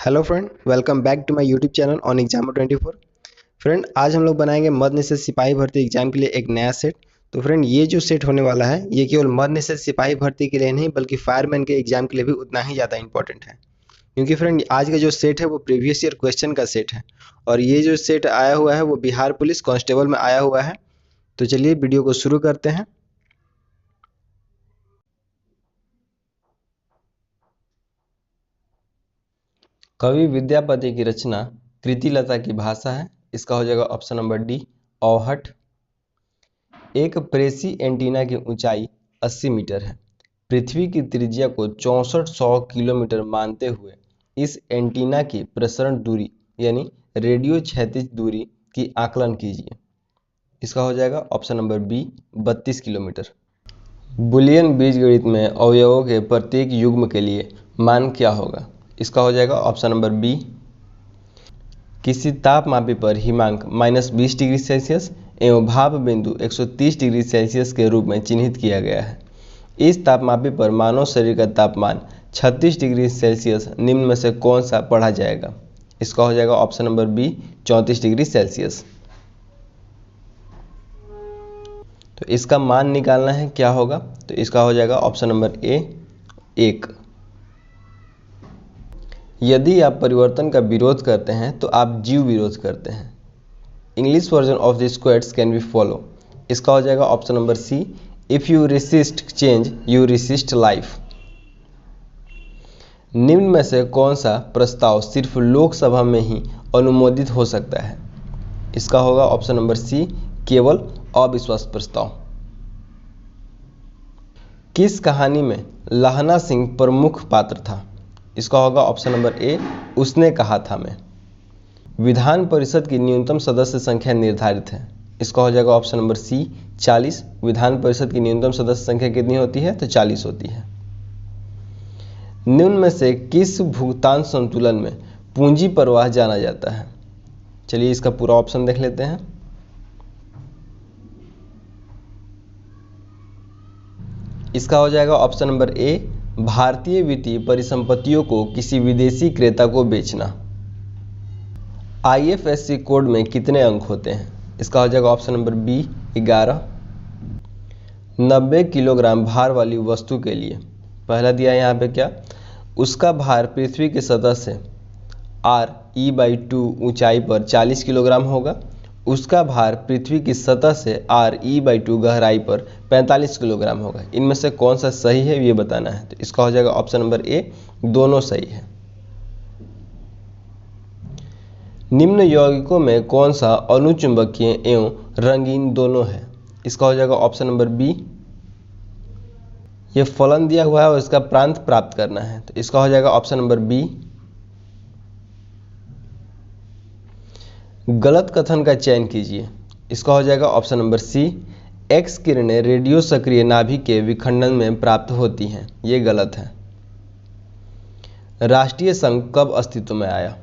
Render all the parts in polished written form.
Hello friend, welcome back to my YouTube channel on examer 24। Friend, आज हम लोग बनाएंगे मद्य निषेध सिपाही भर्ती एग्जाम के लिए एक नया सेट। तो फ्रेंड, ये जो सेट होने वाला है ये केवल मद्य निषेध सिपाही भर्ती के लिए नहीं बल्कि फायरमैन के एग्जाम के लिए भी उतना ही ज़्यादा इंपॉर्टेंट है। क्योंकि फ्रेंड, आज का जो सेट है वो प्रीवियस ईयर क्वेश्चन का सेट है और ये जो सेट आया हुआ है वो बिहार पुलिस कांस्टेबल में आया हुआ है। तो चलिए वीडियो को शुरू करते हैं। कवि विद्यापति की रचना कृतिलता की भाषा है। इसका हो जाएगा ऑप्शन नंबर डी, औहट। एक प्रेसी एंटीना की ऊंचाई 80 मीटर है। पृथ्वी की त्रिज्या को 6400 किलोमीटर मानते हुए इस एंटीना की प्रसरण दूरी यानी रेडियो क्षैतिज दूरी की आकलन कीजिए। इसका हो जाएगा option number B, 32 kilometre. Boolean बीजगणित में अवयवों के प्रत्येक युग्म के लिए मान क्या होगा? इसका हो जाएगा ऑप्शन नंबर बी। किसी तापमापी पर हिमांक -20 डिग्री सेल्सियस एवं भाप बिंदु 130 डिग्री सेल्सियस के रूप में चिन्हित किया गया है। इस तापमापी पर मानव शरीर का तापमान 36 डिग्री सेल्सियस निम्न में से कौन सा पढ़ा जाएगा? इसका हो जाएगा option number B, 34 degree Celsius. तो इसका मान निकालना है, क्या होगा? तो इसका हो जाएगा ऑप्शन नंबर ए, 1। यदि आप परिवर्तन का विरोध करते हैं तो आप जीव विरोध करते हैं। English version of this quotes can be follow. इसका हो जाएगा option number C, if you resist change you resist life. निम्न में से कौन सा प्रस्ताव सिर्फ लोकसभा में ही अनुमोदित हो सकता है? इसका होगा ऑप्शन नंबर सी, केवल अविश्वास प्रस्ताव। किस कहानी में लहना सिंह प्रमुख पात्र था? इसका होगा ऑप्शन नंबर ए, उसने कहा था मैं। विधान परिषद की न्यूनतम सदस्य संख्या निर्धारित है। इसका हो जाएगा ऑप्शन नंबर सी, 40। विधान परिषद की न्यूनतम सदस्य संख्या कितनी होती है? तो 40 होती है। निम्न में से किस भुगतान संतुलन में पूंजी प्रवाह जाना जाता है? चलिए इसका पूरा ऑप्शन देख लेते हैं। इसका हो जाएगा ऑप्शन नंबर ए, भारतीय वित्तीय परिसंपत्तियों को किसी विदेशी क्रेता को बेचना। IFSC कोड में कितने अंक होते हैं? इसका हो जाएगा ऑप्शन नंबर बी, 11। 90 किलोग्राम भार वाली वस्तु के लिए पहला दिया है यहाँ पे क्या? उसका भार पृथ्वी की सतह से RE/2 ऊंचाई पर 40 किलोग्राम होगा। उसका भार पृथ्वी की सतह से RE/2 गहराई पर 45 किलोग्राम होगा। इनमें से कौन सा सही है ये बताना है। तो इसका हो जाएगा ऑप्शन नंबर ए, दोनों सही है। निम्न यौगिकों में कौन सा अनुचुंबकीय एवं रंगीन दोनों है? इसका हो जाएगा ऑप्शन नंबर बी। ये फलन दिया हुआ है और इसका प्रांत प्राप्त करना है। तो इसका हो जाएगा ऑप्शन नंबर बी। गलत कथन का चयन कीजिए। इसका हो जाएगा ऑप्शन नंबर सी, एक्स किरणें रेडियो सक्रिय नाभि के विखंडन में प्राप्त होती हैं। ये गलत है। राष्ट्रीय संघ कब अस्तित्व में आया?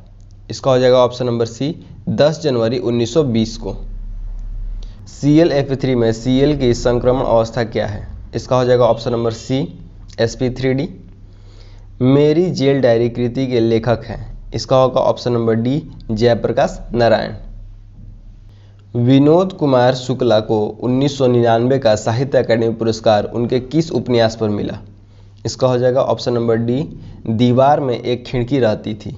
इसका हो जाएगा ऑप्शन नंबर सी, 10 जनवरी 1920 को। ClF3 में Cl की संक्रमण अवस्था क्या है? इसका हो जाएगा ऑप्शन नंबर सी, sp3d। मेरी जेल डायरी कृति के लेखक हैं। इसका होगा option number D, Jayaprakash Narayan. Vinod Kumar Shukla को 1999 का साहित्य अकादमी पुरस्कार उनके किस उपन्यास पर मिला? इसका हो जाएगा ऑप्शन नंबर डी, दीवार में एक खिड़की रहती थी।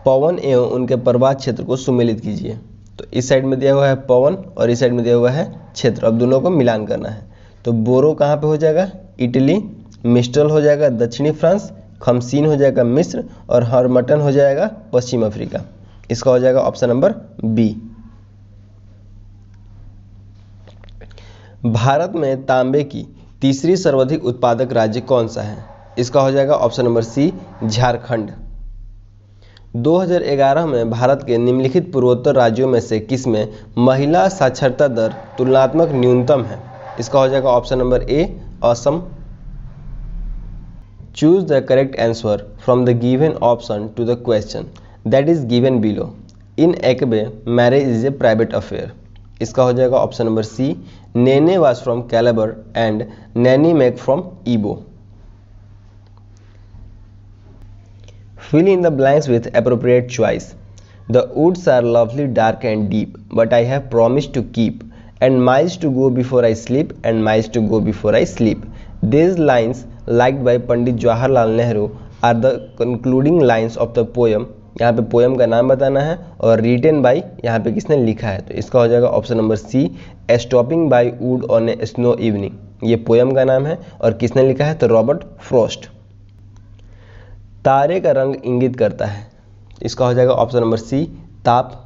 पवन एवं उनके प्रभात क्षेत्र को सुमेलित कीजिए। तो इस साइड में दिया हुआ है पवन और इस साइड में दिया हुआ है क्षेत्र। अब दोनों को मिलान करना है। तो बोरो कहाँ पे हो जाएगा? इटली। मिस्ट्रल हो जाएगा दक्षिणी फ्रांस। खमसीन हो जाएगा मिस्र और हरमटन हो जाएगा पश्चिम अफ्रीका। इसका हो जाएगा ऑप्शन नंबर बी। भारत में तांबे की तीसरी सर्वाधिक उत्पादक राज्य कौन सा है? इसका हो जाएगा ऑप्शन नंबर सी, झारखंड। 2011 में भारत के निम्नलिखित पूर्वोत्तर राज्यों में से किसमें महिला साक्षरता दर तुलनात्मक न्यूनतम है? इसका हो जाएगा option number A, Assam. Choose the correct answer from the given option to the question that is given below. In Ekbe marriage is a private affair. इसका हो जाएगा option number C, Nene was from Calabar and Nnaemeka from Ibo. Fill in the blanks with appropriate choice. The woods are lovely, dark and deep, but I have promised to keep, and miles to go before I sleep, and miles to go before I sleep. These lines, liked by Pandit Jawaharlal Nehru, are the concluding lines of the poem. यहाँ पे poem का नाम बताना है और written by यहाँ पे किसने लिखा है, तो इसका हो जाएगा option number C, stopping by wood on a snow evening. ये पोएम का नाम है और किसने लिखा है, तो रॉबर्ट फ्रॉस्ट। तारे का रंग इंगित करता है, इसका हो जाएगा ऑप्शन नंबर सी, ताप।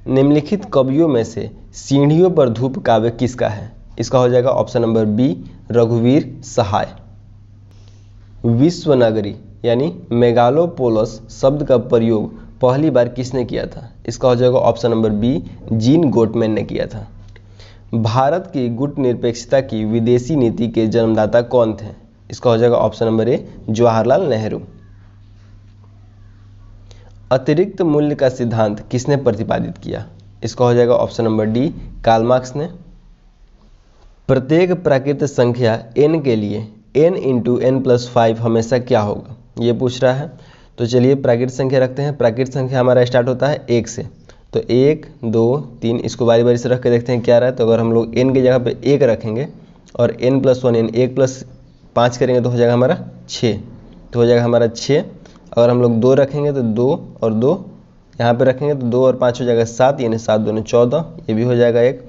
निम्नलिखित कवियों में से सीढ़ियों पर धूप काव्य किसका है, इसका हो जाएगा ऑप्शन नंबर बी, रघुवीर सहाय। विश्वनगरी यानी मेगालोपोलस शब्द का प्रयोग पहली बार किसने किया था, इसका हो जाएगा option number B, Jean Gottmann ने किया था। भारत की गुटनिरपेक्षता की विदेशी नीति के जन्मदाता कौन थे, इसका हो जाएगा ऑप्शन नंबर ए, जवाहरलाल नेहरू। अतिरिक्त मूल्य का सिद्धांत किसने प्रतिपादित किया, इसका हो जाएगा option number D, Karl Marx ने। प्रत्येक प्राकृत संख्या n के लिए n इंटू n प्लस 5 हमेशा क्या होगा, ये पूछ रहा है। तो चलिए प्राकृत संख्या रखते हैं। प्राकृत संख्या हमारा स्टार्ट होता है 1 से, तो 1 2 3, इसको बारी बारी से रख के देखते हैं क्या रहा है। तो अगर हम लोग n की जगह पे 1 रखेंगे और n प्लस 1 यानी 1 प्लस 5 करेंगे तो हो जाएगा हमारा 6, तो हो जाएगा हमारा 6। अगर हम लोग 2 रखेंगे तो 2 और 2 यहाँ पे रखेंगे तो 2 और 5 हो जाएगा 7, यानी 7 दूनी 14, ये भी हो जाएगा एक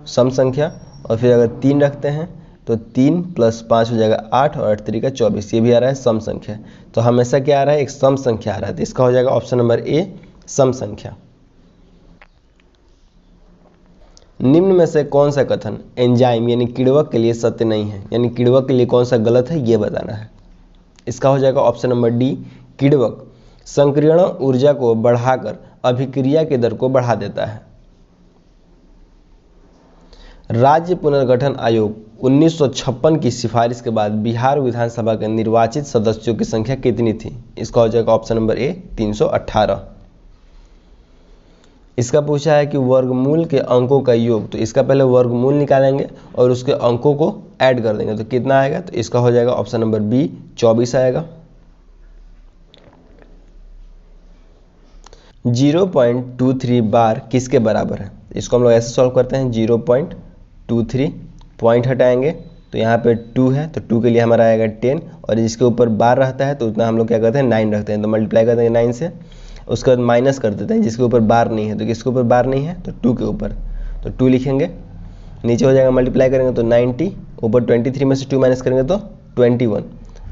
सम संख्या। और फिर अगर 3 रखते हैं तो 3 प्लस 5 हो जाएगा 8 और 8 3 का 24, ये भी आ रहा है सम संख्या। तो हमेशा क्या आ रहा है, एक सम संख्या आ रहा है, तो इसका हो जाएगा ऑप्शन नंबर ए, सम संख्या। निम्न में से कौन सा कथन एंजाइम यानी किण्वक के लिए सत्य नहीं है, यानी किण्वक के लिए कौन सा गलत है ये बताना है। इसका हो जाएगा ऑप्शन नंबर डी, किण्वक संक्रियण ऊर्जा को बढ़ाकर अभिक्रिया के दर को बढ़ा देता है। राज्य पुनर्गठन आयोग 1956 की सिफारिश के बाद बिहार विधानसभा के निर्वाचित सदस्यों की संख्या कितनी थी, इसका हो जाएगा ऑप्शन नंबर ए, 318। इसका पूछा है कि वर्गमूल के अंकों का योग, तो इसका पहले वर्गमूल निकालेंगे और उसके अंकों को ऐड कर देंगे तो कितना आएगा, तो इसका हो जाएगा ऑप्शन नंबर बी, 24 आएगा। 0.23 बार किसके बराबर है, इसको हम लोग ऐसे सॉल्व करते हैं। 0.23 पॉइंट हटाएंगे तो यहाँ पे 2 है, तो 2 के लिए हमारा आएगा 10, और जिसके ऊपर बार रहता है तो उतना हम लोग क्या करते हैं 9 रखते हैं, तो मल्टीप्लाई कर देंगे 9 से। उसके बाद माइनस कर देते हैं, जिसके ऊपर बार नहीं है, तो किसके ऊपर बार नहीं है, तो 2 के ऊपर, तो 2 लिखेंगे। नीचे हो जाएगा मल्टीप्लाई करेंगे तो 90, ऊपर 23 में से 2 माइनस करेंगे तो 21।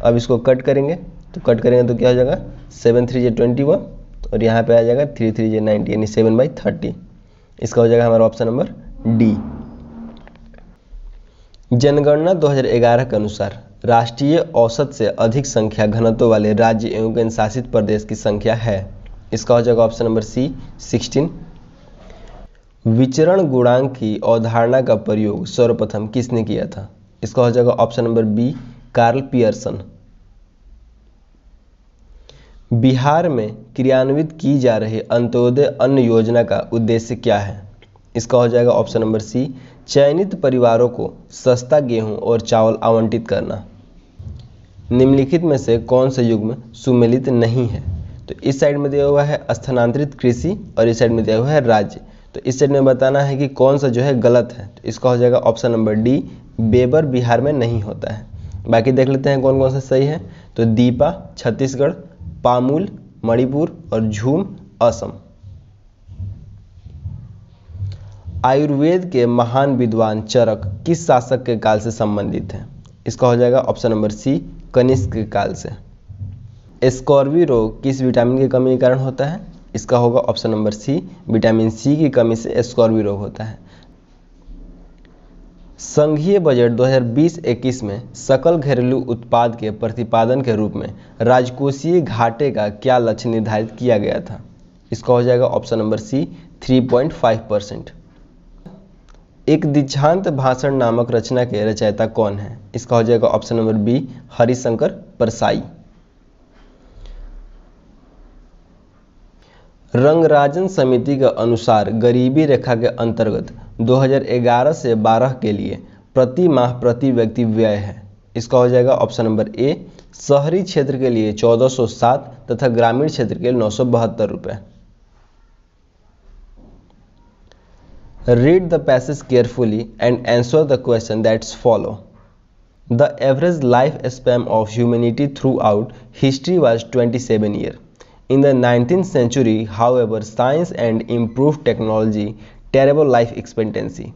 अब इसको कट करेंगे, तो कट करेंगे तो क्या हो जाएगा, 7 3 21, और यहाँ पे आ जाएगा 3 3 90, यानी 7/30। इसका हो जाएगा हमारा ऑप्शन नंबर डी। जनगणना 2011 के अनुसार राष्ट्रीय औसत से अधिक संख्या घनत्व वाले राज्य एवं केंद्र शासित प्रदेश की संख्या है, इसका हो जाएगा ऑप्शन नंबर सी, 16। विचरण गुणांक की अवधारणा का प्रयोग सर्वप्रथम किसने किया था, इसका हो जाएगा option number B, Karl Pearson. Bihar में क्रियान्वित की जा रही अंत्योदय अन्न योजना का उद्देश्य क्या है, इसका हो जाएगा ऑप्शन नंबर सी, चयनित परिवारों को सस्ता गेहूं और चावल आवंटित करना। निम्नलिखित में से कौन से युग्म सुमेलित नहीं है, तो इस साइड में दिया हुआ है स्थानांतरित कृषि और इस साइड में दिया हुआ है राज्य, तो इस साइड में बताना है कि कौन सा जो है गलत है, तो इसका हो जाएगा option number D, Weber Bihar में नहीं होता है। बाकी देख लेते हैं कौन कौन सा सही है, तो दीपा छत्तीसगढ़, पामूल मणिपुर और झूम असम। आयुर्वेद के महान विद्वान चरक किस शासक के काल से संबंधित है, इसका हो जाएगा ऑप्शन नंबर सी, कनिष्क के काल से। स्कॉर्वी रोग किस विटामिन की कमी के कारण होता है, इसका होगा option number C, vitamin C की कमी से स्कॉर्वी रोग होता है। संघीय बजट 2020-21 में सकल घरेलू उत्पाद के प्रतिपादन के रूप में राजकोषीय घाटे का क्या लक्ष्य निर्धारित किया गया था, इसका हो जाएगा ऑप्शन नंबर सी, 3.5%। एक दीक्षांत भाषण नामक रचना के रचयिता कौन है, इसका हो जाएगा option number B, Harishankar Parsai. Rangarajan समिति के अनुसार गरीबी रेखा के अंतर्गत 2011 से 12 के लिए प्रति माह प्रति व्यक्ति व्यय है, इसका हो जाएगा ऑप्शन नंबर ए, शहरी क्षेत्र के लिए 1407 तथा ग्रामीण क्षेत्र के लिए 972 रुपये। Read the passage carefully and answer the question that's follow. The average lifespan of humanity throughout history was 27 years. In the 19th century, however, science and improved technology terrible life expectancy.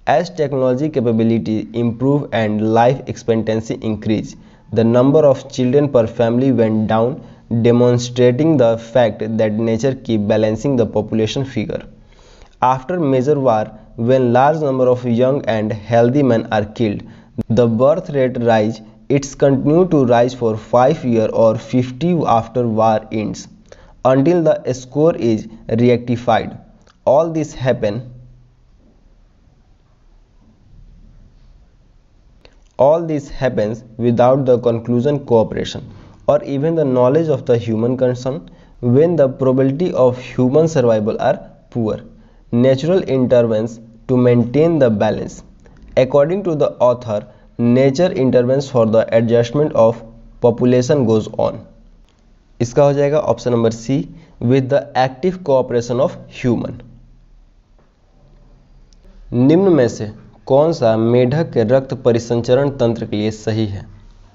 As technology capability improve and life expectancy increase, the number of children per family went down, demonstrating the fact that nature keep balancing the population figure. After major war, when large number of young and healthy men are killed, the birth rate rise. It's continue to rise for 5 years or 50 after war ends, until the score is rectified. All this happens without the conclusion cooperation or even the knowledge of the human concern, when the probability of human survival are poor. Natural intervenes to maintain the balance. According to the author, nature intervenes for the adjustment of population goes on. इसका हो जाएगा option number C, with the active cooperation of human. निम्न में से कौन सा मेढक के रक्त परिसंचरण तंत्र के लिए सही है?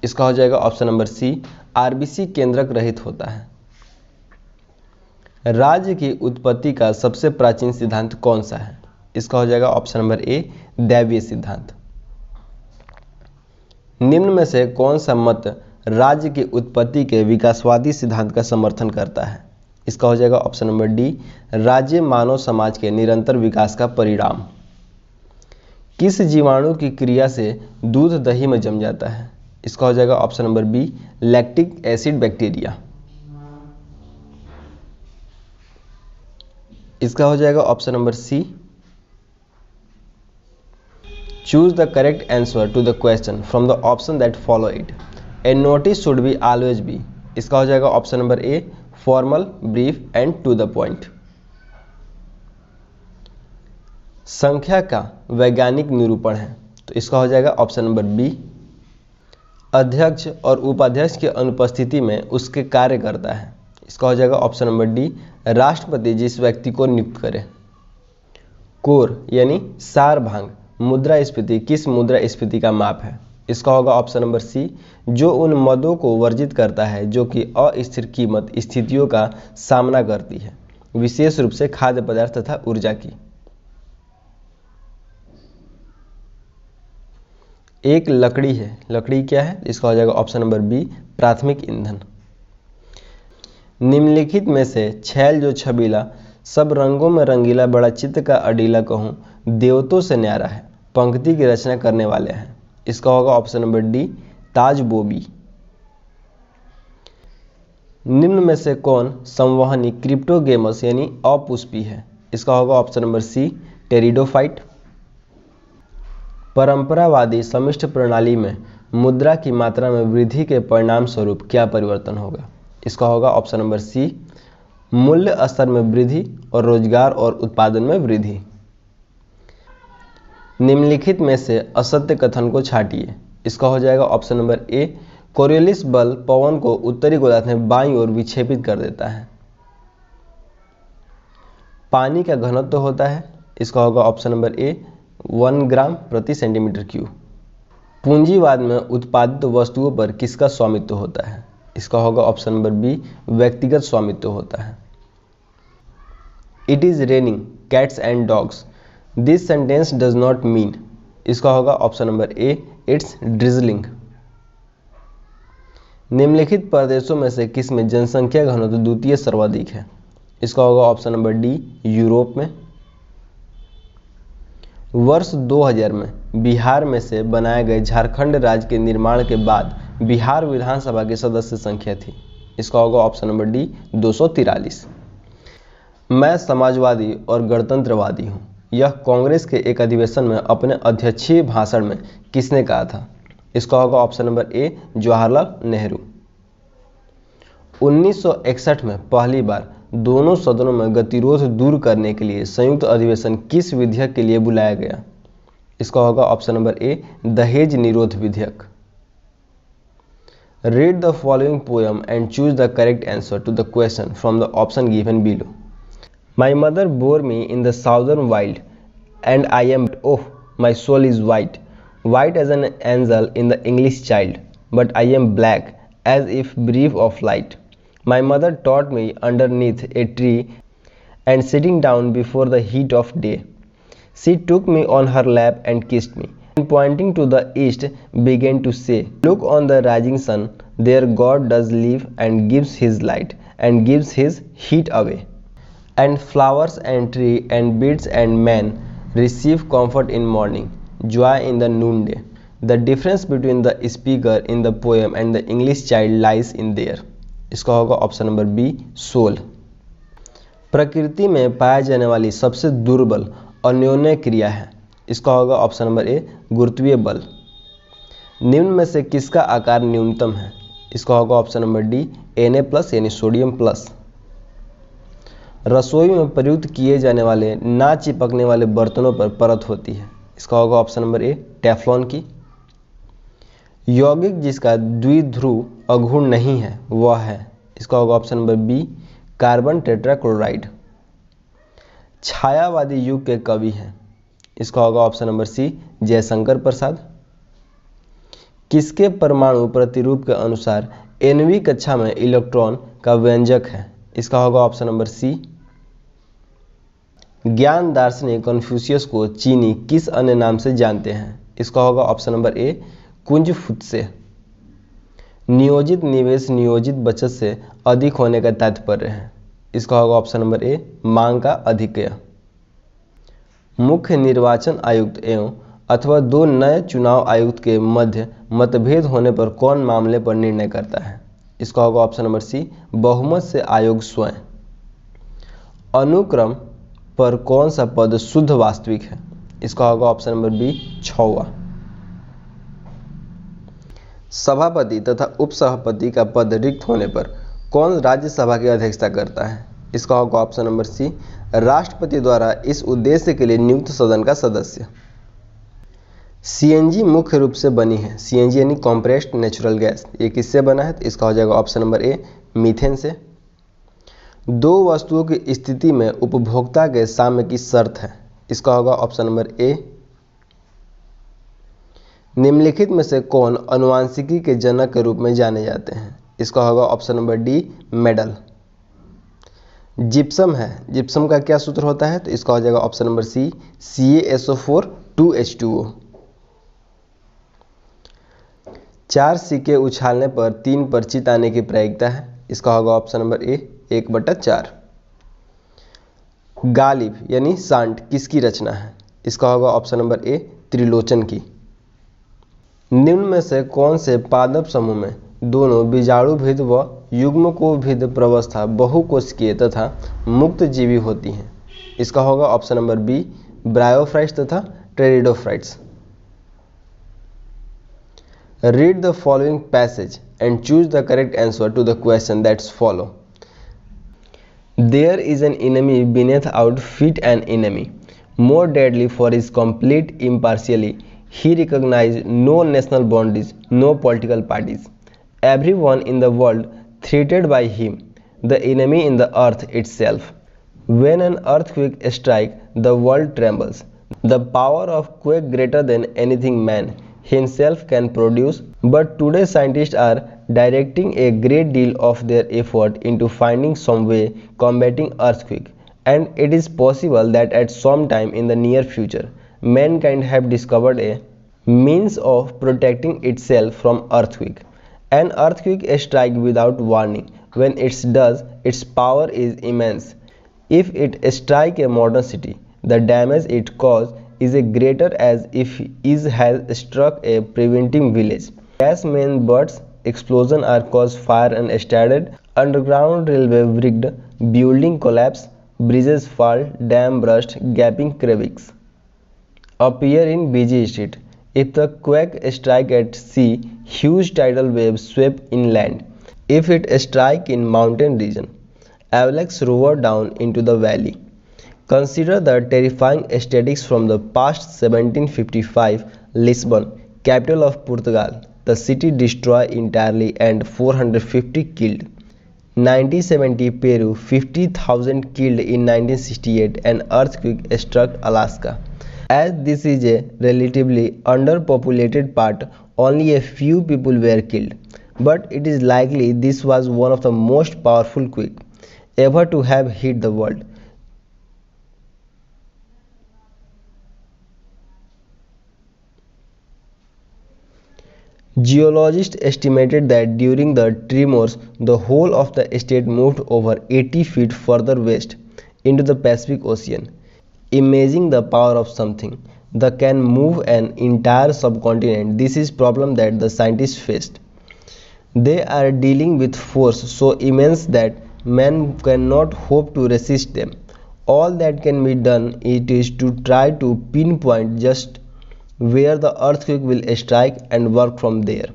इसका हो जाएगा ऑप्शन नंबर सी, आरबीसी केंद्रक रहित होता है। राज्य की उत्पत्ति का सबसे प्राचीन सिद्धांत कौन सा है? इसका हो जाएगा ऑप्शन नंबर ए, दैवीय सिद्धांत। निम्न में से कौन सा मत राज्य की उत्पत्ति के विकासवादी सिद्धांत का समर्थन करता है? इसका हो जाएगा ऑप्शन नंबर डी, राज्य मानव समाज के निरंतर विकास का परिणाम। किस जीवाणु की क्रिया से दूध दही में जम जाता है? इसका हो जाएगा option number B, lactic acid bacteria. इसका हो जाएगा option number C. Choose the correct answer to the question from the option that follow it. A notice should be always be. इसका हो जाएगा option number A, formal, brief and to the point. संख्या का वैज्ञानिक निरूपण है, तो इसका हो जाएगा ऑप्शन नंबर बी, अध्यक्ष और उपाध्यक्ष की अनुपस्थिति में उसके कार्य करता है। इसका हो जाएगा ऑप्शन नंबर डी, राष्ट्रपति जिस व्यक्ति को नियुक्त करे। कोर यानी सारभांग मुद्रास्फीति किस मुद्रास्फीति का माप है? इसका होगा ऑप्शन नंबर सी, जो उन मदों को वर्जित करता है जो कि अस्थिर कीमत स्थितियों का सामना करती है, विशेष रूप से खाद्य पदार्थ तथा ऊर्जा की। एक लकड़ी है, लकड़ी क्या है? इसका हो जाएगा ऑप्शन नंबर बी, प्राथमिक ईंधन। निम्नलिखित में से छैल जो छबीला, सब रंगों में रंगीला, बड़ा चित्त का अडीला कहूँ, देवतों से न्यारा है, पंक्ति की रचना करने वाले हैं। इसका होगा ऑप्शन नंबर डी, ताज बोबी। निम्न में से कौन संवहनी क्रिप्टोगेमस यानी अपुष्पी है? इसका होगा ऑप्शन नंबर सी, टेरिडोफाइट। परंपरावादी समिष्ट प्रणाली में मुद्रा की मात्रा में वृद्धि के परिणाम स्वरूप क्या परिवर्तन होगा? इसका होगा ऑप्शन नंबर सी, मूल्य स्तर में वृद्धि और रोजगार और उत्पादन में वृद्धि। निम्नलिखित में से असत्य कथन को छांटिए। इसका हो जाएगा ऑप्शन नंबर ए, कोरियोलिस बल पवन को उत्तरी गोलार्ध में बाईं ओर विक्षेपित कर देता है। पानी का घनत्व होता है, इसका होगा ऑप्शन नंबर ए, 1 ग्राम प्रति सेंटीमीटर क्यूब। पूंजीवाद में उत्पादित वस्तुओं पर किसका स्वामित्व होता है? इसका होगा ऑप्शन नंबर बी, व्यक्तिगत स्वामित्व होता है। It is raining cats and dogs, this sentence does not mean. इसका होगा option number A, it's drizzling. निम्नलिखित प्रदेशों में से किस में जनसंख्या घनत्व द्वितीय सर्वाधिक है? इसका होगा ऑप्शन नंबर डी, यूरोप में। वर्ष 2000 में बिहार में से बनाए गए झारखंड राज्य के निर्माण के बाद बिहार विधानसभा की सदस्य संख्या थी। इसका होगा ऑप्शन नंबर डी, 243। मैं समाजवादी और गणतंत्रवादी हूँ, यह कांग्रेस के एक अधिवेशन में अपने अध्यक्षीय भाषण में किसने कहा था? इसका होगा ऑप्शन नंबर ए, जवाहरलाल नेहरू। 1961 में पहली बार दोनों सदनों में गतिरोध दूर करने के लिए संयुक्त अधिवेशन किस विधेयक के लिए बुलाया गया? इसका होगा ऑप्शन नंबर ए, दहेज निरोध विधेयक। Read the following poem and choose the correct answer to the question from the option given below. My mother bore me in the southern wild, and I am, oh, my soul is white, white as an angel in the English child, but I am black as if bereft of light. My mother taught me underneath a tree and sitting down before the heat of day. She took me on her lap and kissed me, and pointing to the east began to say, look on the rising sun, there God does live and gives his light and gives his heat away. And flowers and tree and birds and men receive comfort in morning, joy in the noonday. The difference between the speaker in the poem and the English child lies in there. इसका होगा option number B, soul. प्रकृति में पाया जाने वाली सबसे दुर्बल अन्योन्य क्रिया है। इसका होगा ऑप्शन नंबर ए, गुरुत्वीय बल। निम्न में से किसका आकार न्यूनतम है? इसका होगा ऑप्शन नंबर डी, Na+ यानी सोडियम प्लस। रसोई में प्रयुक्त किए जाने वाले ना चिपकने वाले बर्तनों पर परत होती है। इसका होगा ऑप्शन नंबर ए, टेफ्लॉन की। यौगिक जिसका द्विध्रुव अघूर्ण नहीं है वह है। इसका होगा option number B, carbon tetrachloride. छायावादी युग के कवि हैं। इसका होगा option number C, Jaishankar Prasad. किसके परमाणु प्रतिरूप के अनुसार nवीं कक्षा में इलेक्ट्रॉन का व्यंजक है? इसका होगा ऑप्शन नंबर सी। ज्ञान दार्शनिक कन्फ्यूशियस को चीनी किस अन्य नाम से जानते हैं? इसका होगा ऑप्शन नंबर ए, कुंज फुत्से। नियोजित निवेश नियोजित बचत से अधिक होने का तात्पर्य है। इसका होगा ऑप्शन नंबर ए, मांग का अधिक्य। मुख्य निर्वाचन आयुक्त एवं अथवा दो नए चुनाव आयुक्त के मध्य मतभेद होने पर कौन मामले पर निर्णय करता है? इसका होगा ऑप्शन नंबर सी, बहुमत से आयोग स्वयं। अनुक्रम पर कौन सा पद शुद्ध वास्तविक है? इसका होगा ऑप्शन नंबर बी, 6वां। सभापति तथा उपसभापति का पद रिक्त होने पर कौन राज्यसभा की अध्यक्षता करता है? इसका होगा ऑप्शन नंबर सी, राष्ट्रपति द्वारा इस उद्देश्य के लिए नियुक्त सदन का सदस्य। सीएनजी मुख्य रूप से बनी है। सीएनजी यानी कॉम्प्रेस्ड नेचुरल गैस, ये किससे बना है? तो इसका हो जाएगा ऑप्शन नंबर ए, मीथेन से। दो वस्तुओं की स्थिति में उपभोक्ता के साम्य की शर्त है। इसका होगा ऑप्शन नंबर ए। निम्नलिखित में से कौन अनुवांशिकी के जनक के रूप में जाने जाते हैं? इसका होगा option number D, medal. Gypsum है, जिप्सम का क्या सूत्र होता है? तो इसका हो जाएगा ऑप्शन नंबर सी, CaSO4 2H2O। 4 सिक्के उछालने पर 3 पर चित आने की प्रायिकता है। इसका होगा ऑप्शन नंबर ए, 1/4। गालिब यानी सांड किसकी रचना है? इसका होगा ऑप्शन नंबर ए, त्रिलोचन की। निम्न में से कौन से पादप समूह में दोनों बीजाणुभिद व युग्मकोभिद प्रवस्था बहुकोशिकीय तथा मुक्त जीवी होती हैं? इसका होगा ऑप्शन नंबर बी, ब्रायोफ्राइट्स तथा pteridophytes. Read the following passage and choose the correct answer to the question that's follow. There is an enemy beneath our feet, an enemy more deadly for his complete impartiality. He recognized no national boundaries, no political parties. Everyone in the world threatened by him, the enemy in the earth itself. When an earthquake strikes, the world trembles. The power of quake greater than anything man himself can produce, but today scientists are directing a great deal of their effort into finding some way combating earthquake, and it is possible that at some time in the near future mankind have discovered a means of protecting itself from earthquake. An earthquake strikes without warning. When it does, its power is immense. If it strikes a modern city, the damage it causes is a greater as if it has struck a preventing village. Gas main bursts, explosions are caused, fire and started, underground railway rigged, building collapse, bridges fall, dam burst, gaping crevices appear in busy street. If the quake strike at sea, huge tidal waves sweep inland. If it strike in mountain region, avalanches roar down into the valley. Consider the terrifying statistics from the past 1755, Lisbon, capital of Portugal, the city destroyed entirely and 450 killed. 1970 Peru, 50,000 killed in 1968, an earthquake struck Alaska. As this is a relatively underpopulated part, only a few people were killed, but it is likely this was one of the most powerful quakes ever to have hit the world. Geologists estimated that during the tremors, the whole of the state moved over 80 feet further west into the Pacific Ocean. Imagine the power of something that can move an entire subcontinent. This is a problem that the scientists faced. They are dealing with force so immense that man cannot hope to resist them. All that can be done is to try to pinpoint just where the earthquake will strike and work from there.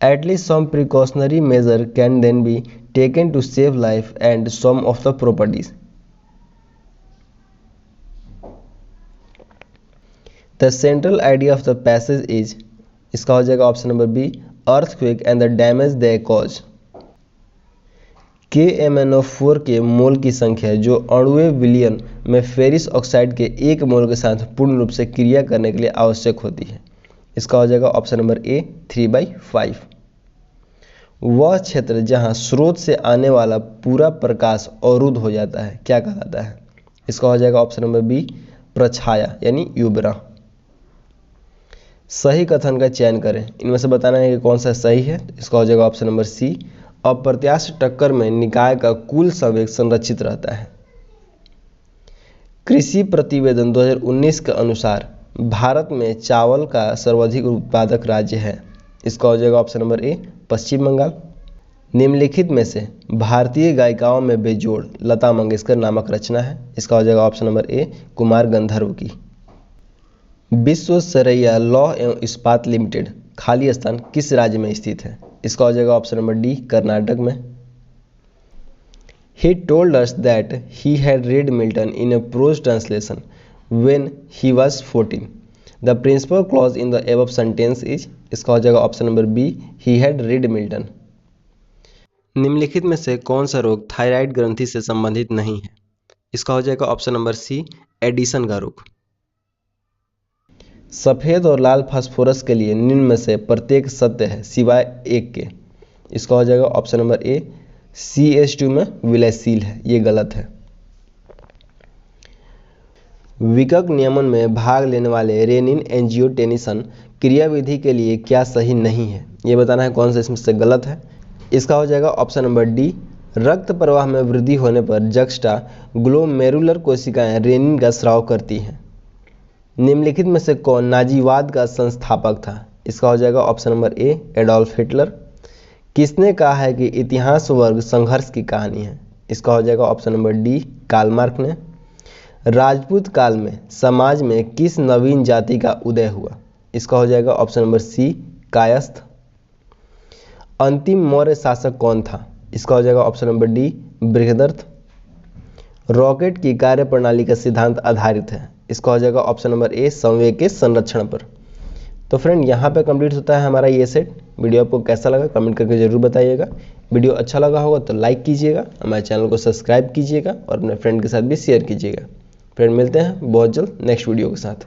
At least some precautionary measure can then be taken to save life and some of the properties. The central idea of the passage is, इसका हो जाएगा option number B, earthquake and the damage they cause. KMnO4 के मोल की संख्या जो अणुए विलयन में Ferris oxide के एक मोल के साथ पूर्ण रूप से क्रिया करने के लिए आवश्यक होती है. इसका हो जाएगा ऑप्शन नंबर ए 3/5. वह क्षेत्र जहां स्रोत से आने वाला पूरा प्रकाश अवरुद्ध हो जाता है क्या कहलाता है? इसका हो जाएगा ऑप्शन नंबर बी प्रछाया यानी यूबरा. सही कथन का चयन करें. इनमें से बताना है कि कौन सा सही है. इसका हो जाएगा ऑप्शन नंबर सी, अप्रत्याशित टक्कर में निकाय का कुल संवेग संरक्षित रहता है. कृषि प्रतिवेदन 2019 के अनुसार भारत में चावल का सर्वाधिक उत्पादक राज्य है. इसका हो जाएगा ऑप्शन नंबर ए पश्चिम बंगाल. निम्नलिखित में से भारतीय गायिकाओं में बेजोड़ लता मंगेशकर नामक रचना है. इसका हो जाएगा ऑप्शन नंबर ए कुमार गंधर्व की. विश्वेश्वरैया लौह एवं इस्पात लिमिटेड खाली स्थान किस राज्य में स्थित है? इसका हो जाएगा ऑप्शन नंबर डी कर्नाटक में. He told us that he had read Milton in a prose translation when he was 14. The principal clause in the above sentence is, इसका हो जाएगा option number B he had read Milton. निम्नलिखित में से कौन सा रोग थायराइड ग्रंथि से संबंधित नहीं है? इसका हो जाएगा ऑप्शन नंबर सी एडिसन का रोग. सफ़ेद और लाल फास्फोरस के लिए निम्न में से प्रत्येक सत्य है सिवाय एक के. इसका हो जाएगा ऑप्शन नंबर ए CH2 में विलयशील है. ये गलत है. विकक नियमन में भाग लेने वाले रेनिन एंजियोटेनिसन क्रियाविधि के लिए क्या सही नहीं है? ये बताना है कौन सा इसमें से गलत है. इसका हो जाएगा ऑप्शन नंबर डी रक्त प्रवाह में वृद्धि होने पर जक्स्टा ग्लोमेरुलर कोशिकाएं रेनिन का स्राव करती हैं. निम्नलिखित में से कौन नाजीवाद का संस्थापक था? इसका हो जाएगा ऑप्शन नंबर ए एडोल्फ हिटलर. किसने कहा है कि इतिहास वर्ग संघर्ष की कहानी है? इसका हो जाएगा option number D Karl Marx ने. राजपूत काल में समाज में किस नवीन जाति का उदय हुआ? इसका हो जाएगा ऑप्शन नंबर सी कायस्थ. अंतिम मौर्य शासक कौन था? इसका हो जाएगा option number D Brihadrath. Rocket की कार्यप्रणाली का सिद्धांत आधारित है. इसका हो जाएगा ऑप्शन नंबर ए संवेग के संरक्षण पर. तो फ्रेंड यहाँ पे कंप्लीट होता है हमारा ये सेट. वीडियो आपको कैसा लगा कमेंट करके जरूर बताइएगा. वीडियो अच्छा लगा होगा तो लाइक कीजिएगा, हमारे चैनल को सब्सक्राइब कीजिएगा और अपने फ्रेंड के साथ भी शेयर कीजिएगा. फ्रेंड मिलते हैं बहुत जल्द नेक्स्ट वीडियो के साथ.